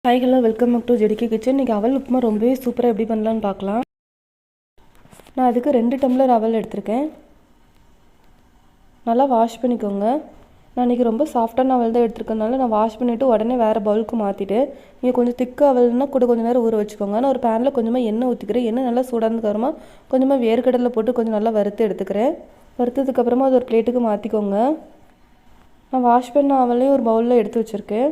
Hi hello welcome back to JDK kitchen. இன்றைக்கி அவல் உப்புமா ரொம்பவே சூப்பராக எப்படி பண்ணலான்னு பார்க்கலாம். நான் அதுக்கு 2 டம்ளர் அவல் எடுத்திருக்கேன். நல்லா வாஷ் பண்ணிக்கோங்க. நான் இன்றைக்கி ரொம்ப சாஃப்டான அவல் தான் எடுத்துருக்கனால நான் வாஷ் பண்ணிவிட்டு உடனே வேறு பவுலுக்கு மாற்றிட்டு, நீங்கள் கொஞ்சம் திக்கு அவல்னா கூட கொஞ்சம் நேரம் ஊற வச்சுக்கோங்க. நான் ஒரு பேனில் கொஞ்சமாக எண்ணெய் ஊற்றிக்கிறேன். எண்ணெய் நல்லா சூடானதுக்கப்புறமா கொஞ்சமாக வேர்க்கடலை போட்டு கொஞ்சம் நல்லா வறுத்து எடுத்துக்கிறேன். வறுத்ததுக்கப்புறமா அது ஒரு பிளேட்டுக்கு மாற்றிக்கோங்க. நான் வாஷ் பண்ண அவலையும் ஒரு பவுலில் எடுத்து வச்சுருக்கேன்.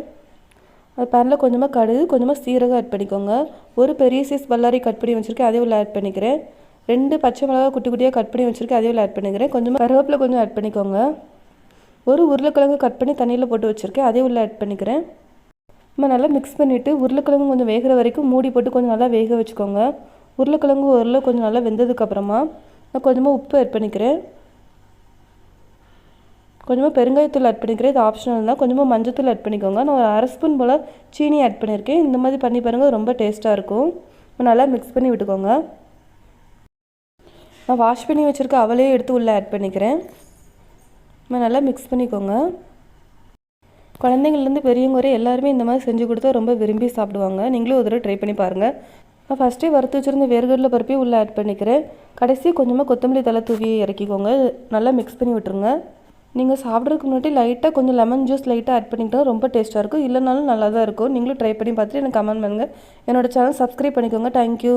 அது பேனில் கொஞ்சமாக கடுகு, கொஞ்சமாக சீரகம் ஆட் பண்ணிக்கோங்க. ஒரு பெரிய சைஸ் பல்லாரி கட் பண்ணி வச்சுருக்கேன், அதே உள்ள ஆட் பண்ணிக்கிறேன். 2 பச்சை மிளகா குட்டி குட்டியாக கட் பண்ணி வச்சுருக்கேன், அதே உள்ள ஆட் பண்ணிக்கிறேன். கொஞ்சமாக கருவேப்பிலை கொஞ்சம் ஆட் பண்ணிக்கோங்க. ஒரு உருளைக்கிழங்கு கட் பண்ணி தண்ணியில் போட்டு வச்சுருக்கேன், அதே உள்ள ஆட் பண்ணிக்கிறேன். நம்ம நல்லா மிக்ஸ் பண்ணிவிட்டு உருளைக்கிழங்கு கொஞ்சம் வேகிற வரைக்கும் மூடி போட்டு கொஞ்சம் நல்லா வேக வச்சுக்கோங்க. உருளைக்கிழங்கு ஓரளவு கொஞ்சம் நல்லா வெந்ததுக்கப்புறமா நான் கொஞ்சமாக உப்பு ஆட் பண்ணிக்கிறேன். கொஞ்சமாக பெருங்காயத்தூள் ஆட் பண்ணிக்கிறேன், இது ஆப்ஷனல் தான். கொஞ்சமாக மஞ்சத்தூள் ஆட் பண்ணிக்கோங்க. நான் ஒரு அரை ஸ்பூன் போல் சீனி ஆட் பண்ணியிருக்கேன். இந்த மாதிரி பண்ணி பாருங்கள், ரொம்ப டேஸ்ட்டாக இருக்கும். நல்லா மிக்ஸ் பண்ணி விட்டுக்கோங்க. நான் வாஷ் பண்ணி வச்சுருக்க அவலையே எடுத்து உள்ளே ஆட் பண்ணிக்கிறேன். நல்லா மிக்ஸ் பண்ணிக்கோங்க. குழந்தைங்கள்லேருந்து பெரியவங்க வரை எல்லாருமே இந்த மாதிரி செஞ்சு கொடுத்தா ரொம்ப விரும்பி சாப்பிடுவாங்க. நீங்களும் ஒரு தடவை ட்ரை பண்ணி பாருங்கள். நான் ஃபஸ்ட்டே வறுத்து வச்சுருந்த வேர்க்கடலை பருப்பையும் உள்ளே ஆட் பண்ணிக்கிறேன். கடைசி கொஞ்சமாக கொத்தமல்லி தழை தூவி இறக்கிக்கோங்க. நல்லா மிக்ஸ் பண்ணி விட்டுருங்க. நீங்கள் சாப்பிட்றதுக்கு முன்னாடி லைட்டாக கொஞ்சம் லெமன் ஜூஸ் லைட்டாக ஆட் பண்ணிக்கிட்டா ரொம்ப டேஸ்ட்டாக இருக்கும். இல்லைனாலும் நல்லா தான் இருக்கும். நீங்களும் ட்ரை பண்ணி பார்த்துட்டு எனக்கு கமெண்ட் பண்ணுங்கள். என்னோடய சேனல் சப்ஸ்கிரைப் பண்ணிக்கோங்க. தேங்க்யூ.